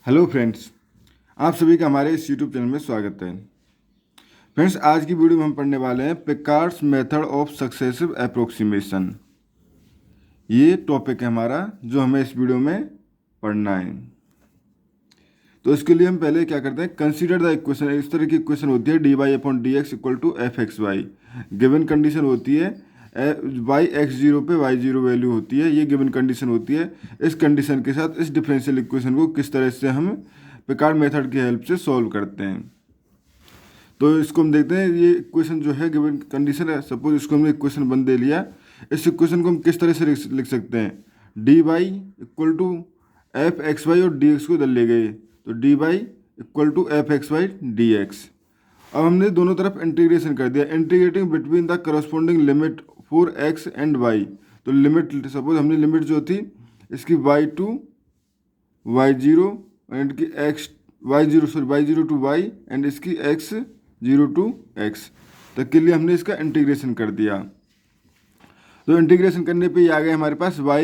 Hello friends, आप सभी का हमारे इस यूट्यूब चैनल में स्वागत है। फ्रेंड्स, आज की वीडियो में हम पढ़ने वाले हैं Picard's method of successive approximation. ये टॉपिक है हमारा जो हमें इस वीडियो में पढ़ना है। तो इसके लिए हम पहले क्या करते हैं, कंसीडर द इक्वेशन। इस तरह की इक्वेशन होती है D Y upon D X equal to F x Y. Given condition होती है वाई एक्स जीरो पे वाई जीरो वैल्यू होती है, ये गिवन कंडीशन होती है। इस कंडीशन के साथ इस डिफरेंशियल इक्वेशन को किस तरह से हम पिकार्ड मेथड की हेल्प से सॉल्व करते हैं। तो इसको हम देखते हैं। ये इक्वेशन जो है गिवन कंडीशन है, सपोज इसको हमने इक्वेशन 1 दे लिया। इस इक्वेशन को हम किस तरह से लिख सकते हैं, D Y equal to F x Y और डी एक्स को इधर ले गए, तो D Y equal to F x Y D x. अब हमने दोनों तरफ इंटीग्रेशन कर दिया, integrating between the corresponding limit for X and Y. तो लिमिट, सपोज हमने लिमिट जो थी इसकी Y to Y zero and की X Y zero to Y and इसकी एक्स जीरो टू एक्स तक के लिए हमने इसका इंटीग्रेशन कर दिया। तो इंटीग्रेशन करने पे ये आ गया हमारे पास y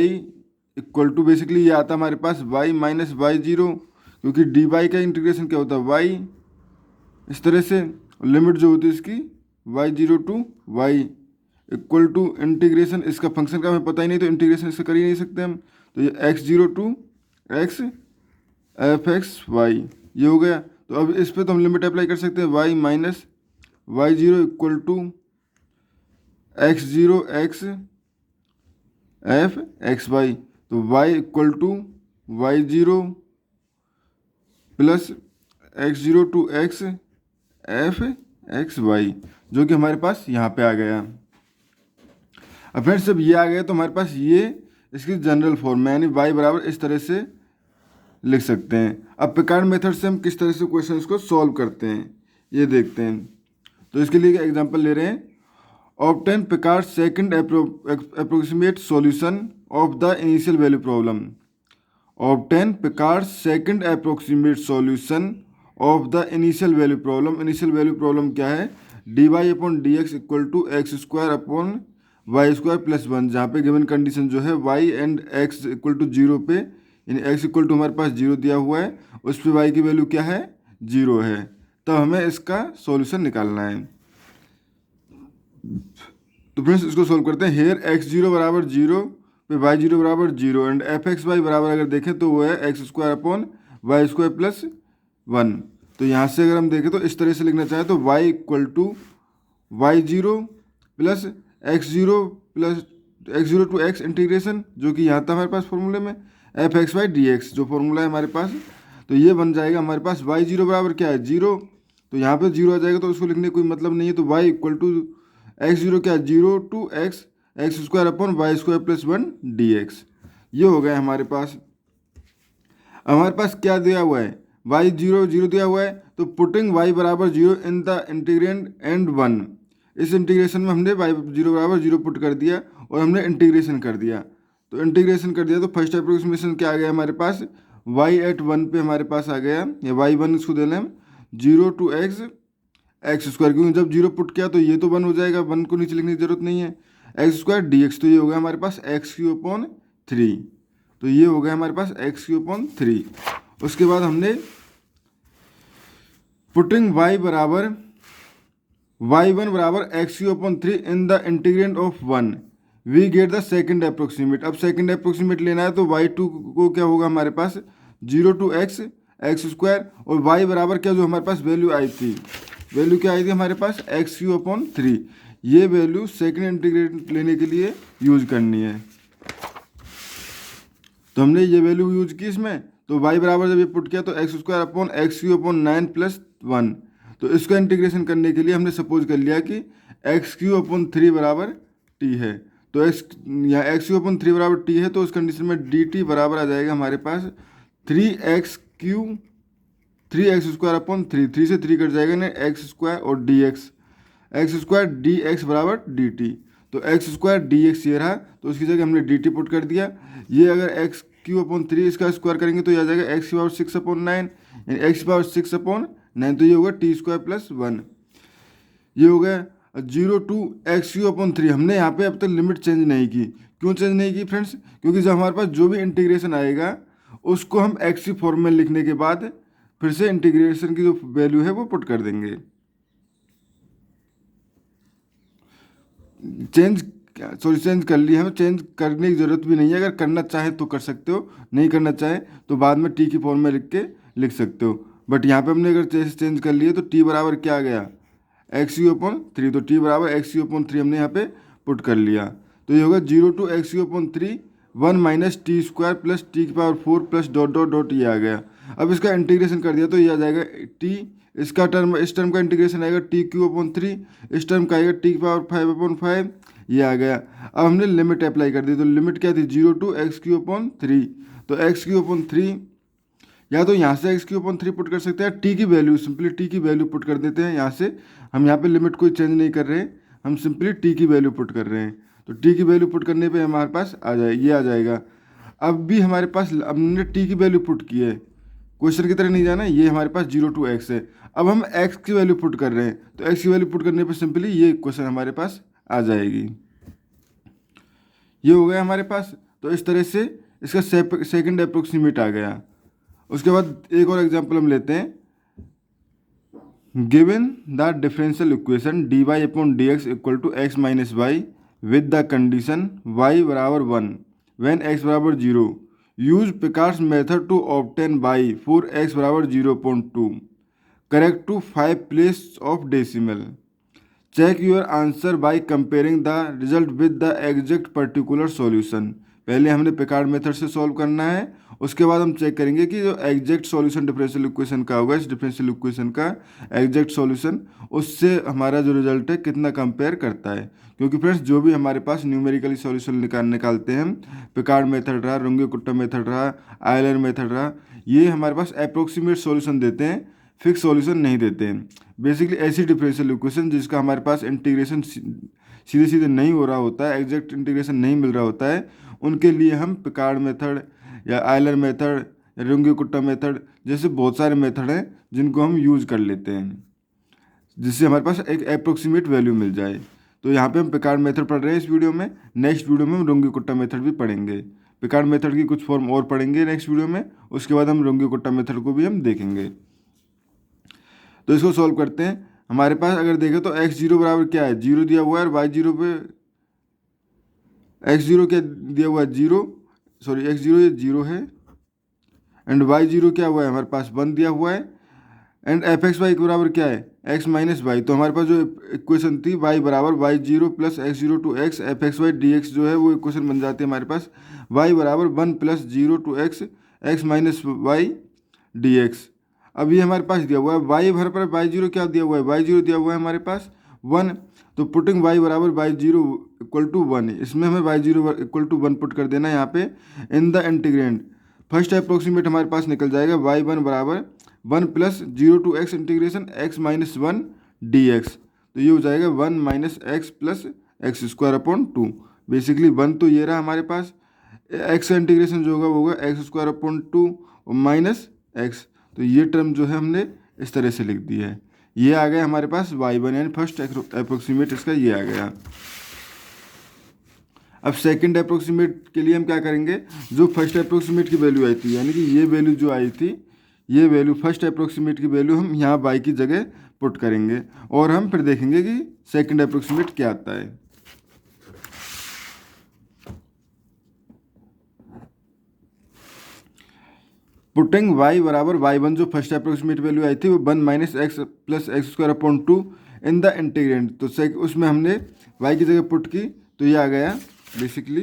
इक्वल टू, बेसिकली ये आता हमारे पास y माइनस वाई जीरो, क्योंकि डी वाई का इंटीग्रेशन क्या होता है y इस तरह से, लिमिट जो होती है इसकी y zero to Y equal to integration, इसका फंक्शन का हमें पता ही नहीं तो इंटीग्रेशन इसका कर ही नहीं सकते हम। तो ये X zero to x F x Y ये हो गया। तो अब इस पे तो हम लिमिट अप्लाई कर सकते हैं, y minus Y zero equal to X zero X F x Y. तो y equal to Y zero plus x zero to x F x Y, जो कि हमारे पास यहाँ पे आ गया। अब फ्रेंड्स जब ये आ गया तो हमारे पास ये इसकी जनरल फॉर्म यानी y बराबर इस तरह से लिख सकते हैं। अब पिकार्ड मेथड से हम किस तरह से क्वेश्चंस को सॉल्व करते हैं ये देखते हैं। तो इसके लिए एग्जांपल ले रहे हैं, obtain Picard second approximate solution of the initial value problem. Obtain Picard second approximate solution of the initial value problem. Initial value problem क्या है, D Y upon D X equal to X square upon Y square plus one, जहाँ पे given condition जो है Y and X equal to zero पे, यानी x equal to हमारे पास जीरो दिया हुआ है, उस पर वाई की वैल्यू क्या है, जीरो है। तो हमें इसका सॉल्यूशन निकालना है। तो फ्रेंड्स इसको सॉल्व करते हैं। हेयर एक्स जीरो बराबर जीरो पे वाई जीरो बराबर zero and F x Y बराबर अगर देखें तो वो है X square upon Y square plus one. तो यहाँ से अगर हम देखें तो इस तरह से लिखना चाहें तो Y equal to Y zero plus x zero to x integration, जो कि यहाँ था हमारे पास फॉर्मूले में, F x Y D x जो फॉर्मूला है हमारे पास। तो ये बन जाएगा हमारे पास वाई जीरो बराबर क्या है, जीरो। तो यहाँ पे जीरो आ जाएगा तो उसको लिखने का कोई मतलब नहीं है। तो Y equal to X zero क्या है, zero to x X square upon Y square plus one D X. ये हो गया हमारे पास। हमारे पास क्या दिया हुआ है, वाई जीरो जीरो दिया हुआ है, तो पुटिंग वाई बराबर zero in the integrand and one. इस इंटीग्रेशन में हमने वाई जीरो बराबर जीरो पुट कर दिया और हमने इंटीग्रेशन कर दिया। तो इंटीग्रेशन कर दिया तो फर्स्ट अप्रोक्सीमेशन क्या आ गया हमारे पास, y एट वन पे हमारे पास आ गया, या वाई वन इसको दे लें हम, zero to x X square, क्योंकि जब जीरो पुट किया तो ये तो वन हो जाएगा, वन को नीचे लिखने की जरूरत नहीं है, एक्स स्क्वायर डी एक्स। तो ये हो गया हमारे पास एक्स क्यू अपॉन थ्री। तो ये हो गया हमारे पास एक्स क्यू अपॉन थ्री। उसके बाद हमने पुटिंग y बराबर वाई वन बराबर X Q upon three in the integrand of one, we get the second approximate. अब सेकेंड अप्रोक्सीमेट लेना है तो वाई टू को क्या होगा हमारे पास, zero to x X square, और वाई बराबर क्या जो हमारे पास वैल्यू आई थी, वैल्यू क्या आई थी हमारे पास एक्स क्यू अपॉन थ्री। ये वैल्यू सेकेंड इंटीग्रेट लेने के लिए यूज करनी है। तो हमने ये वैल्यू यूज की इसमें। तो वाई बराबर जब ये पुट किया तो x square upon x Q upon nine plus one. तो इसका इंटीग्रेशन करने के लिए हमने सपोज कर लिया कि एक्स क्यू अपॉन थ्री बराबर टी है। तो यहाँ एक्स क्यू अपॉन थ्री बराबर टी है, तो उस कंडीशन में डी टी बराबर आ जाएगा हमारे पास three X Q three X square upon three, three से थ्री कट जाएगा ना, एक्स स्क्वायर और D X square D X बराबर डी टी। तो एक्स स्क्वायर डी एक्स ये रहा, तो उसकी जगह हमने डी टी पुट कर दिया। ये अगर एक्स क्यू अपॉन थ्री इसका स्क्वायर करेंगे तो ये आ जाएगा एक्स की पावर सिक्स अपॉन नाइन, यानी एक्स की पावर सिक्स अपॉन नाइन। तो ये होगा टी स्क्वायर प्लस वन। ये हो गया zero to X Q upon three. हमने यहाँ पे अब तक लिमिट चेंज नहीं की। क्यों चेंज नहीं की फ्रेंड्स, क्योंकि जब हमारे पास जो भी इंटीग्रेशन आएगा उसको हम एक्स की फॉर्म में लिखने के बाद फिर से इंटीग्रेशन की जो वैल्यू है वो पुट कर देंगे। चेंज कर लिया, हमें चेंज करने की ज़रूरत भी नहीं है। अगर करना चाहे तो कर सकते हो, नहीं करना चाहे तो बाद में टी की फॉर्म में लिख सकते हो। बट यहाँ पे हमने अगर चेंज कर लिए तो टी बराबर क्या आ गया, एक्स यू अपॉन थ्री। तो टी बराबर एक्स यू अपॉन थ्री हमने यहाँ पे पुट कर लिया। तो ये होगा 0 to X U upon three 1 minus T square plus T की power 4 plus dot dot dot ये आ गया। अब इसका इंटीग्रेशन कर दिया तो ये आ जाएगा टी, इसका टर्म, इस टर्म का इंटीग्रेशन आएगा टी क्यू अपॉन थ्री, इस टर्म का आएगा टी की पावर 5 अपॉन 5, ये आ गया। अब हमने लिमिट अप्लाई कर दी, तो लिमिट क्या थी 0 to X Q upon three. तो एक्स क्यू अपॉन थ्री, या तो यहाँ से X Q upon three put कर सकते हैं, टी की वैल्यू सिंपली टी की वैल्यू पुट कर देते हैं यहाँ से। हम यहाँ पे लिमिट कोई चेंज नहीं कर रहे हैं, हम सिंपली टी की वैल्यू पुट कर रहे हैं। तो टी की वैल्यू पुट करने पे हमारे पास ये आ जाएगा। अब भी हमारे पास हमने टी की वैल्यू पुट की है, क्वेश्चन की तरह नहीं जाना, ये हमारे पास 0 टू एक्स है। अब हम एक्स की वैल्यू पुट कर रहे हैं, तो एक्स की वैल्यू पुट करने पे सिंपली ये क्वेश्चन हमारे पास आ जाएगी। ये हो गया हमारे पास। तो इस तरह से इसका सेकंड अप्रोक्सीमेट आ गया। उसके बाद एक और एग्जांपल हम लेते हैं। Given the differential equation dy upon dx equal to x minus y with the condition y बराबर 1 व्हेन x बराबर 0, use Picard's method to obtain y for x बराबर 0.2, correct to 5 place of decimal, check your answer by comparing the result with the exact particular solution. पहले हमने Picard method से solve करना है, उसके बाद हम चेक करेंगे कि जो एग्जैक्ट सॉल्यूशन डिफरेंशियल इक्वेशन का होगा, इस डिफरेंशियल इक्वेशन का एग्जैक्ट सॉल्यूशन, उससे हमारा जो रिजल्ट है कितना कंपेयर करता है। क्योंकि फ्रेंड्स जो भी हमारे पास न्यूमेरिकली सॉल्यूशन निकालते हैं, पिकार्ड मेथड रहा, रुंगे-कुट्टा मेथड रहा, आयलर मेथड रहा, ये हमारे पास अप्रोक्सीमेट सॉल्यूशन देते हैं, फिक्स सॉल्यूशन नहीं देते हैं। बेसिकली ऐसी डिफरेंशियल इक्वेशन जिसका हमारे पास इंटीग्रेशन सीधे सीधे नहीं हो रहा होता है, एग्जैक्ट इंटीग्रेशन नहीं मिल रहा होता है, उनके लिए हम पिकार्ड मेथड या आयलर मेथड या रुंगे-कुट्टा मेथड जैसे बहुत सारे मेथड हैं जिनको हम यूज़ कर लेते हैं, जिससे हमारे पास एक अप्रोक्सीमेट वैल्यू मिल जाए। तो यहाँ पे हम पिकार्ड मेथड पढ़ रहे हैं इस वीडियो में। नेक्स्ट वीडियो में हम रुंगे-कुट्टा मेथड भी पढ़ेंगे। पिकार्ड मेथड की कुछ फॉर्म और पढ़ेंगे नेक्स्ट वीडियो में, उसके बाद हम रुंगे-कुट्टा मेथड को भी हम देखेंगे। तो इसको सॉल्व करते हैं। हमारे पास अगर देखें तो एक्स जीरो बराबर क्या है, जीरो दिया हुआ है, और वाई जीरो पे एक्स जीरो क्या दिया हुआ है, जीरो, सॉरी एक्स जीरो ये जीरो है, एंड वाई जीरो क्या हुआ है हमारे पास 1 दिया हुआ है, एंड एफ एक्स वाई के बराबर क्या है एक्स माइनस वाई। तो हमारे पास जो इक्वेशन थी वाई बराबर y zero plus x zero to x F x Y D x जो है वो इक्वेशन बन जाती है हमारे पास वाई बराबर 1 plus zero to x x minus y D x. अब ये हमारे पास दिया हुआ है वाई भर पर वाई जीरो क्या दिया हुआ है, वाई जीरो दिया हुआ है हमारे पास 1। तो पुटिंग वाई बराबर वाई जीरो इक्वल टू 1, इसमें हमें y zero equal to 1 put कर देना है यहाँ पे in the integrand. First approximate हमारे पास निकल जाएगा वाई वन बराबर 1 plus zero to x integration x minus 1 d x. तो ये हो जाएगा 1 minus x plus x square upon 2। Basically 1 तो ये रहा हमारे पास, एक्स का इंटीग्रेशन जो होगा वो होगा एक्स स्क्वायर अपॉन 2 और माइनस एक्स। तो ये टर्म जो है हमने इस तरह से लिख दी है। ये आ गया हमारे पास वाई वन, यानी फर्स्ट अप्रोक्सीमेट इसका ये आ गया। अब सेकंड अप्रोक्सीमेट के लिए हम क्या करेंगे, जो फर्स्ट अप्रोक्सीमेट की वैल्यू आई थी, यानी कि ये वैल्यू जो आई थी, ये वैल्यू फर्स्ट अप्रोक्सीमेट की वैल्यू हम यहाँ वाई की जगह पुट करेंगे, और हम फिर देखेंगे कि सेकंड अप्रोक्सीमेट क्या आता है। पुटिंग y बराबर y1 जो फर्स्ट अप्रोक्सीमेट वैल्यू आई थी वो 1 minus x plus x square upon 2 in the integrand. तो उसमें हमने y की जगह पुट की, तो ये आ गया बेसिकली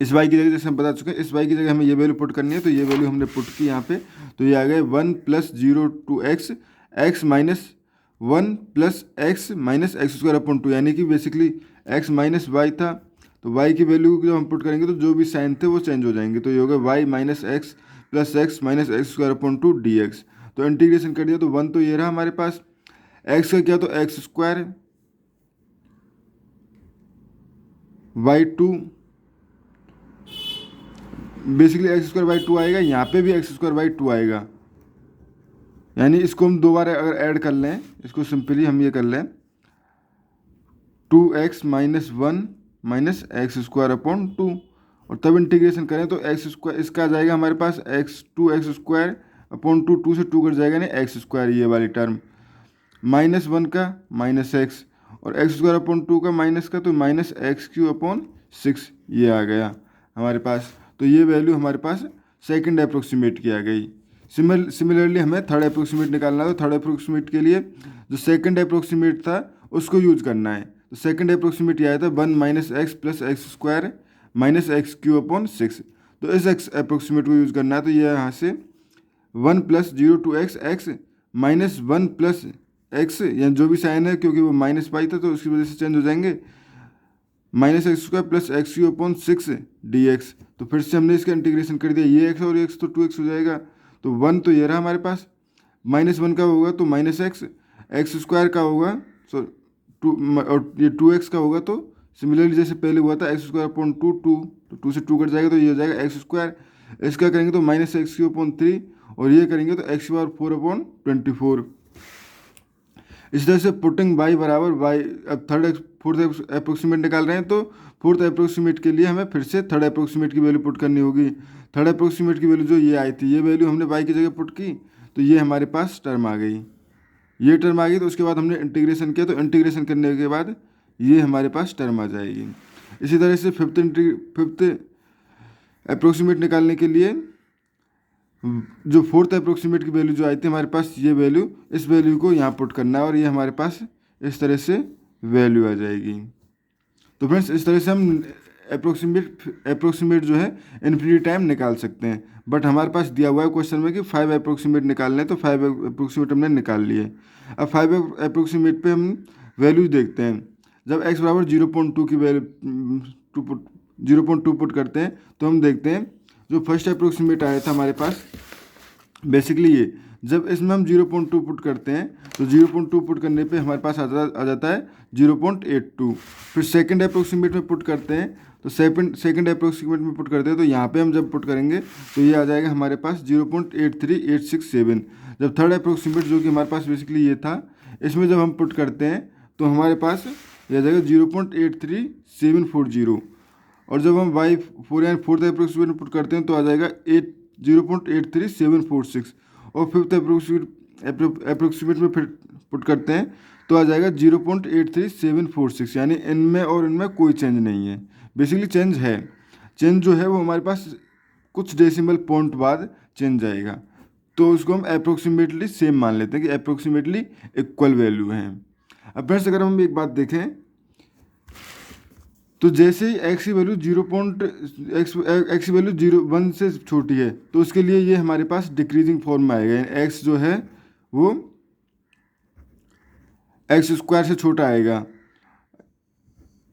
इस y की जगह, जैसे हम बता चुके हैं इस y की जगह हमें ये वैल्यू पुट करनी है, तो ये वैल्यू हमने पुट की यहाँ पे। तो ये आ गया 1 plus zero to x x minus 1 plus x minus x square upon 2, यानी कि बेसिकली x माइनस वाई था। तो y की वैल्यू जब हम पुट करेंगे तो जो भी साइन थे वो चेंज हो जाएंगे। तो ये होगा y minus x plus x minus x square upon 2 D x. तो इंटीग्रेशन कर दिया तो 1 तो ये रहा हमारे पास, x का क्या तो x square by two, basically x square by 2 आएगा, यहाँ पे भी एक्स स्क्वायर बाई 2 आएगा, यानी इसको हम दो बार अगर ऐड कर लें, इसको सिंपली हम ये कर लें 2x minus 1 minus x square upon 2, और तब इंटीग्रेशन करें तो एक्स स्क्वायर इसका आ जाएगा हमारे पास एक्स स्क्वायर अपॉन टू से टू कट जाएगा नहीं एक्स स्क्वायर ये वाली टर्म, -1 का -x और एक्स स्क्वायर अपॉन टू का माइनस का तो -x³ अपॉन 6 ये आ गया हमारे पास। तो ये वैल्यू हमारे पास सेकंड अप्रोक्सीमेट की आ गई। सिमिलरली हमें थर्ड अप्रोक्सीमेट निकालना है, तो थर्ड अप्रोक्सीमेट के लिए जो सेकंड अप्रोक्सीमेट था उसको यूज करना है। तो सेकंड अप्रोक्सीमेट ये आया था 1 - x + x² -x³ अपॉन 6। तो इस x अप्रोक्सीमेट को यूज़ करना है, तो ये यहाँ से 1 + 0 to x -1 + x या जो भी साइन है क्योंकि वो माइनस पाई था तो उसकी वजह से चेंज हो जाएंगे, -x² + x³ अपॉन 6 dx। तो फिर से हमने इसका इंटीग्रेशन कर दिया, ये x और ये x तो 2x हो जाएगा, तो 1 तो ये रहा हमारे पास, -1 का होगा तो -x, x² का होगा सो 2 और ये 2x का होगा तो सिमिलरली जैसे पहले हुआ था x² अपॉन 2 तो 2 से 2 कट जाएगा तो ये हो जाएगा x²। इसका करेंगे तो -x³ अपॉन 3 और ये करेंगे तो x⁴ अपॉन 24। इस तरह से पुटिंग y बराबर y, अब फोर्थ अप्रोक्सीमेट निकाल रहे हैं तो फोर्थ अप्रोक्सीमेट के लिए हमें फिर से थर्ड अप्रोक्सीमेट की वैल्यू पुट करनी होगी। थर्ड अप्रोक्सीमेट की वैल्यू जो ये आई थी, ये वैल्यू हमने y की जगह पुट की तो ये हमारे पास टर्म आ गई, ये टर्म आ गई। तो उसके बाद हमने इंटीग्रेशन किया, तो इंटीग्रेशन करने के बाद ये हमारे पास टर्म आ जाएगी। इसी तरह से फिफ्थ अप्रोक्सीमेट निकालने के लिए जो फोर्थ अप्रोक्सीमेट की वैल्यू जो आई थी हमारे पास, ये वैल्यू, इस वैल्यू को यहाँ पुट करना है और ये हमारे पास इस तरह से वैल्यू आ जाएगी। तो फ्रेंड्स इस तरह से हम अप्रोक्सीमेट जो है इन्फिनिटी टाइम निकाल सकते हैं। बट हमारे पास दिया हुआ है क्वेश्चन में कि 5 अप्रोक्सीमेट निकालने हैं, तो 5 अप्रोक्सीमेट हमने निकाल लिए। अब 5 अप्रोक्सीमेट पे हम वैल्यूज देखते हैं। जब x बराबर 0.2 की वैल्यू 0.2 पुट करते हैं तो हम देखते हैं जो फर्स्ट अप्रोक्सीमेट आया था हमारे पास बेसिकली ये, जब इसमें हम 0.2 पुट करते हैं तो 0.2 पुट करने पे हमारे पास आ जाता है 0.82। फिर सेकंड अप्रोक्सीमेट में पुट करते हैं तो सेकंड अप्रोक्सीमेट में पुट करते हैं तो यहाँ पे हम जब पुट करेंगे तो ये आ जाएगा हमारे पास 0.83867। जब थर्ड अप्रोक्सीमेट जो कि हमारे पास बेसिकली ये था, इसमें जब हम पुट करते हैं तो हमारे पास ये आ जाएगा 0.83740 और जब हम फोर्थ अप्रोक्सीमेट में पुट करते हैं तो आ जाएगा 0.83746 और फिफ्थ अप्रोक्सीमेट में फिर पुट करते हैं तो आ जाएगा 0.83746। यानी इनमें और इनमें कोई चेंज नहीं है। बेसिकली चेंज है, चेंज जो है वो हमारे पास कुछ डेसिमल पॉइंट बाद चेंज आएगा, तो उसको हम अप्रोक्सीमेटली सेम मान लेते हैं कि अप्रोक्सीमेटली इक्वल वैल्यू है। अब फ्रेंड्स अगर हम एक बात देखें तो जैसे ही x की वैल्यू 1 से छोटी है तो उसके लिए ये हमारे पास डिक्रीजिंग फॉर्म में आएगा, यानी x जो है वो x² से छोटा आएगा,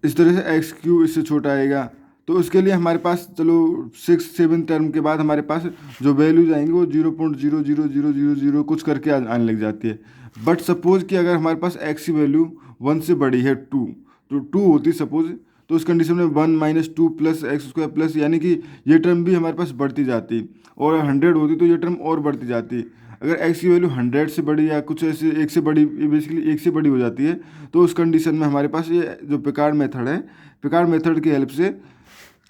इस तरह से x³ इससे छोटा आएगा। तो उसके लिए हमारे पास चलो 6-7 टर्म के बाद हमारे पास जो वैल्यूज आएंगे वो 0.00000 कुछ करके आने लग जाती है। बट सपोज कि अगर हमारे पास x की वैल्यू 1 से बड़ी है 2, तो 2 होती सपोज, तो उस कंडीशन में 1 - 2 + x² प्लस, यानी कि ये टर्म भी हमारे पास बढ़ती जाती, और 100 होती तो ये टर्म और बढ़ती जाती। अगर x की वैल्यू 100 से बड़ी या कुछ ऐसे एक से बड़ी, बेसिकली एक से बड़ी हो जाती है, तो उस कंडीशन में हमारे पास ये जो पिकार्ड मेथड है, पिकार्ड मेथड की हेल्प से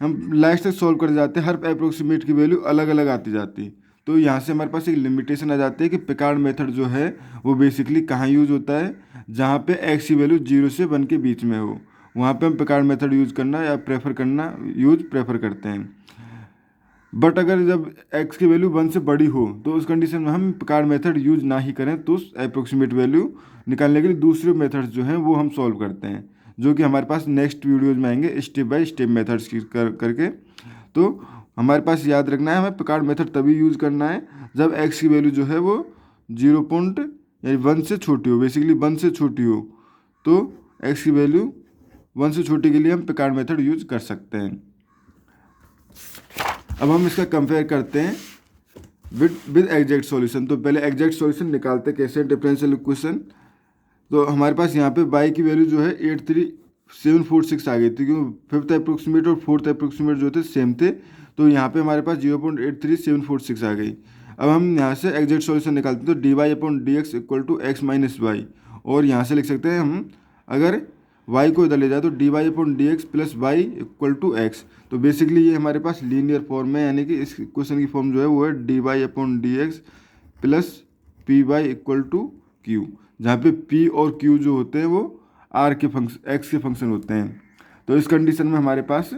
हम लास्ट तक सॉल्व कर जाते हैं। हर अप्रोक्सीमेट की वैल्यू अलग अलग आती जाती, तो यहाँ से हमारे पास एक लिमिटेशन आ जाती है कि पिकार्ड मेथड जो है वो बेसिकली कहाँ यूज होता है, जहाँ पे x की वैल्यू 0 से 1 के बीच में हो, वहाँ पे हम पिकार्ड मेथड यूज करना या प्रेफर करते हैं। बट अगर जब x की वैल्यू 1 से बड़ी हो तो उस कंडीशन में हम पिकार्ड मेथड यूज ना ही करें, तो उस अप्रोक्सीमेट वैल्यू निकालने के लिए दूसरे मेथड्स जो हैं वो हम सॉल्व करते हैं, जो कि हमारे पास नेक्स्ट वीडियोज में आएंगे स्टेप बाय स्टेप मेथड्स करके। तो हमारे पास याद रखना है, हमें पिकार्ड मेथड तभी यूज़ करना है जब x की वैल्यू जो है वो 0.1 से छोटी हो, बेसिकली 1 से छोटी हो, तो x की वैल्यू 1 से छोटी के लिए हम पिकार्ड मेथड यूज कर सकते हैं। अब हम इसका कंपेयर करते हैं विद एग्जैक्ट सॉल्यूशन। तो पहले एग्जैक्ट सॉल्यूशन निकालते कैसे डिफरेंशियल इक्वेशन। तो हमारे पास यहाँ पे y की वैल्यू जो है 83746 आ गई थी, क्योंकि फिफ्थ अप्रोक्सीमेट और फोर्थ अप्रोक्सीमेट जो थे सेम थे, तो यहाँ पे हमारे पास 0.83746 आ गई। अब हम यहाँ से एग्जैक्ट सॉल्यूशन निकालते हैं, तो dy/dx = x - y, और यहाँ से लिख सकते हैं हम, अगर y को इधर ले जाए तो dy upon D x plus y equal to x. तो बेसिकली ये हमारे पास लीनियर फॉर्म है, यानी कि इस क्वेश्चन की फॉर्म जो है वो है dy upon D x plus p y equal to q, जहाँ पे p और q जो होते हैं वो r के फंक्शन x के फंक्शन होते हैं। तो इस कंडीशन में हमारे पास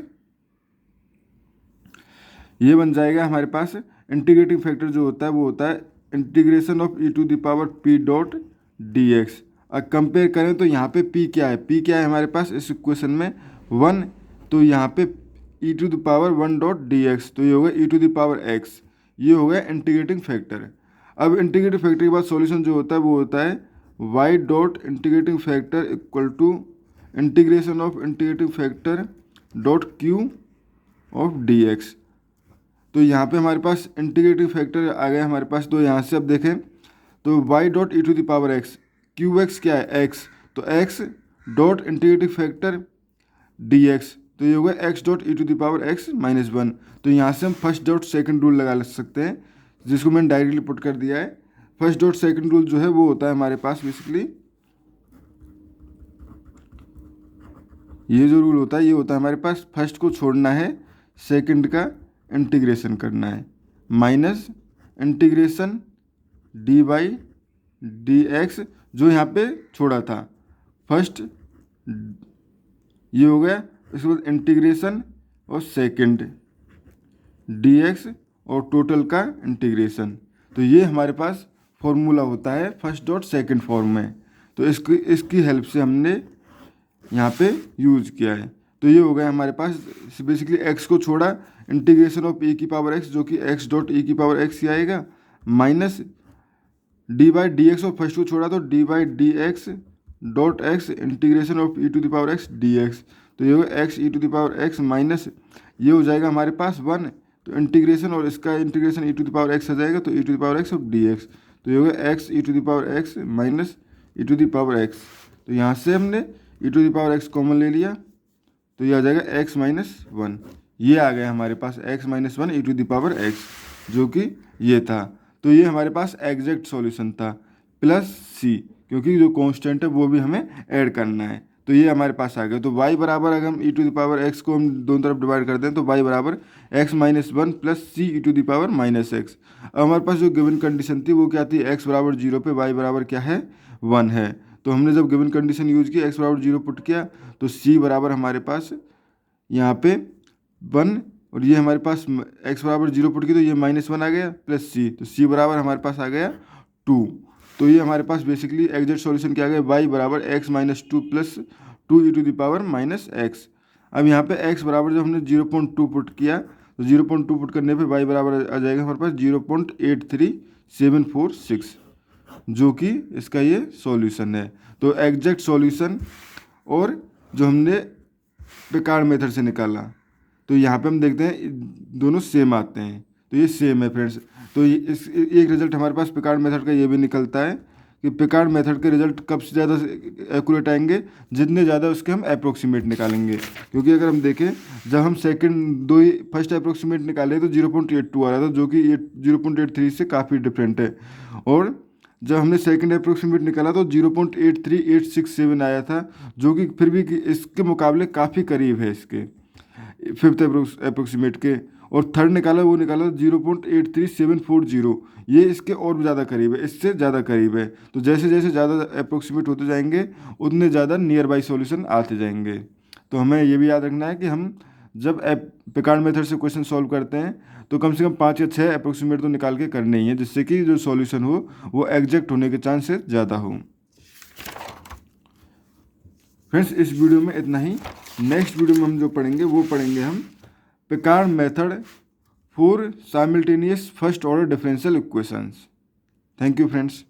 ये बन जाएगा, हमारे पास इंटीग्रेटिंग फैक्टर जो होता है वो होता है integration of e to the power p dot d x. अब कंपेयर करें तो यहाँ पे p क्या है, p क्या है हमारे पास इस इक्वेशन में 1, तो यहाँ पे e to the power 1 dot d x, तो ये होगा e to the power x, ये हो गया इंटीग्रेटिंग फैक्टर। अब इंटीग्रेटिंग फैक्टर के बाद सॉल्यूशन जो होता है वो होता है y dot integrating factor equal to integration of integrating factor dot q of d x. तो यहाँ पे हमारे पास इंटीग्रेटिंग फैक्टर आ गया हमारे पास। तो यहाँ से अब देखें तो y dot e to the power x, q x क्या है x, तो x dot integrating factor d x, तो ये होगा x dot e to the power x minus 1। तो यहाँ से हम फर्स्ट डॉट सेकंड रूल लगा सकते हैं, जिसको मैंने डायरेक्टली पुट कर दिया है। फर्स्ट डॉट सेकंड रूल जो है वो होता है हमारे पास बेसिकली, ये जो रूल होता है ये होता है हमारे पास फर्स्ट को छोड़ना है, सेकंड का इंटीग्रेशन करना है, minus integration D by d x जो यहाँ पे छोड़ा था फर्स्ट, ये हो गया। इसके बाद इंटीग्रेशन और सेकंड डी एक्स और टोटल का इंटीग्रेशन। तो ये हमारे पास फॉर्मूला होता है फर्स्ट डॉट सेकंड फॉर्म में। तो इसकी हेल्प से हमने यहाँ पे यूज़ किया है। तो ये हो गया हमारे पास बेसिकली x को छोड़ा, इंटीग्रेशन ऑफ e की पावर x जो कि x डॉट e की पावर x ही आएगा, minus d by d x, और फर्स्ट को छोड़ा तो d by d x dot x integration of e to the power x d x. तो ये होगा x e to the power x minus ये हो जाएगा हमारे पास 1, तो इंटीग्रेशन और इसका integration e to the power x आ जाएगा, तो e to the power x of d x. तो ये होगा x e to the power x minus e to the power x। तो यहाँ से हमने e to the power x common ले लिया, तो ये आ जाएगा x माइनस 1, ये आ गया हमारे पास x minus 1 e to the power x, जो कि ये था। तो ये हमारे पास एग्जैक्ट सॉल्यूशन था, प्लस c, क्योंकि जो कांस्टेंट है वो भी हमें ऐड करना है। तो ये हमारे पास आ गया। तो y बराबर अगर हम e to the power x को हम दोनों तरफ डिवाइड करते हैं तो y बराबर x minus 1 plus c e to the power minus x। अब हमारे पास जो गिवन कंडीशन थी वो क्या थी, x बराबर 0 पे y बराबर क्या है 1 है। तो हमने जब गिवन कंडीशन यूज़ की x बराबर 0 पुट किया तो c बराबर हमारे पास यहाँ पे 1, और ये हमारे पास x बराबर 0 पुट की तो ये माइनस 1 आ गया प्लस c, तो c बराबर हमारे पास आ गया 2। तो ये हमारे पास बेसिकली एग्जैक्ट सॉल्यूशन क्या आ गया, y बराबर x minus 2 plus 2 e to the power minus x। अब यहाँ पे x बराबर जब हमने 0.2 पुट किया तो 0.2 पुट करने पे y बराबर आ जाएगा हमारे पास 0.83746, जो कि इसका ये सॉल्यूशन है। तो एग्जैक्ट सॉल्यूशन और जो हमने पिकार्ड मेथड से निकाला, तो यहाँ पे हम देखते हैं दोनों सेम आते हैं, तो ये सेम है फ्रेंड्स। तो इस एक रिजल्ट हमारे पास पिकार्ड मेथड का ये भी निकलता है कि पिकार्ड मेथड के रिजल्ट कब से ज़्यादा एक्यूरेट आएंगे, जितने ज़्यादा उसके हम अप्रोक्सीमेट निकालेंगे। क्योंकि अगर हम देखें जब हम फर्स्ट अप्रोक्सीमेट निकाले तो 0.82 आ रहा था, जो कि 0.83 से काफ़ी डिफरेंट है, और जब हमने सेकंड अप्रोक्सीमेट निकाला तो 0.83867 आया था, जो कि फिर भी इसके मुकाबले काफ़ी करीब है इसके फिफ्थ अप्रोक्सीमेट के। और थर्ड निकाला वो निकाला 0.83740, ये इसके और भी ज़्यादा करीब है, इससे ज़्यादा करीब है। तो जैसे जैसे ज़्यादा अप्रोक्सीमेट होते जाएंगे उतने ज़्यादा नियर बाई सॉल्यूशन आते जाएंगे। तो हमें ये भी याद रखना है कि हम जब पिकार्ड मेथड से क्वेश्चन सॉल्व करते हैं तो कम से कम 5 या 6 अप्रोक्सीमेट तो निकाल के करने ही है, जिससे कि जो सॉल्यूशन हो वो एग्जैक्ट होने के चांसेस ज़्यादा हो। फ्रेंड्स इस वीडियो में इतना ही। नेक्स्ट वीडियो में हम जो पढ़ेंगे वो पढ़ेंगे हम Picard method for simultaneous first order differential equations. Thank you friends.